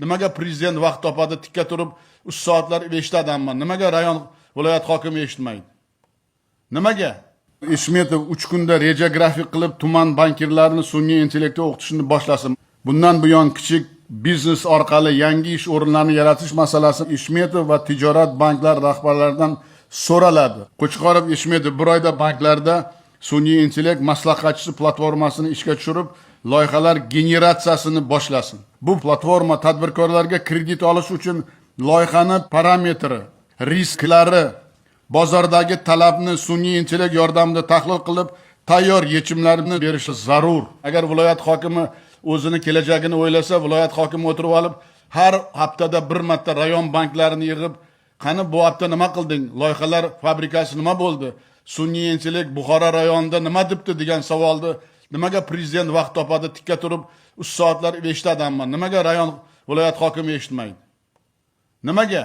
Nimaga prezident vaqt topadi, tikka turib 3 soatlar eshitadimman? Nimaga rayon viloyat hokimi eshitmaydi? Nimaga? Ishmetov 3 kunda reja grafik qilib tuman bankirlarini sun'iy intellektga o'qitishni boshlasin. Bundan buyon kichik biznes orqali yangi ish o'rinlarini yaratish masalasi Ishmetov va tijorat banklar rahbarlaridan so'raladi. Qo'chqorov Ishmetov bir oyda banklarda sun'iy intellekt maslahatchisi platformasini ishga tushirib, loyihalar generatsiyasini boshlasin. Bu platforma tadbirkorlarga kredit olish uchun loyihani parametri, risklari, bozordagi talabni sun'iy intellekt yordamida tahlil qilib, tayyor yechimlarni berishi zarur. Agar viloyat hokimi o'zini kelajagini o'ylasa, viloyat hokimi o'tirib olib, har haftada bir marta rayon banklarini yig'ib, qani bu hafta nima qilding? Loyihalar fabrikasi nima bo'ldi? Sun'iy intellekt Buxoro rayonida nima debdi degan savolni nimaga prezident vaqt topadi, tikka turib 3 soatlar eshitadimman? Nimaga rayon viloyat hokimi eshitmaydi? Nimaga?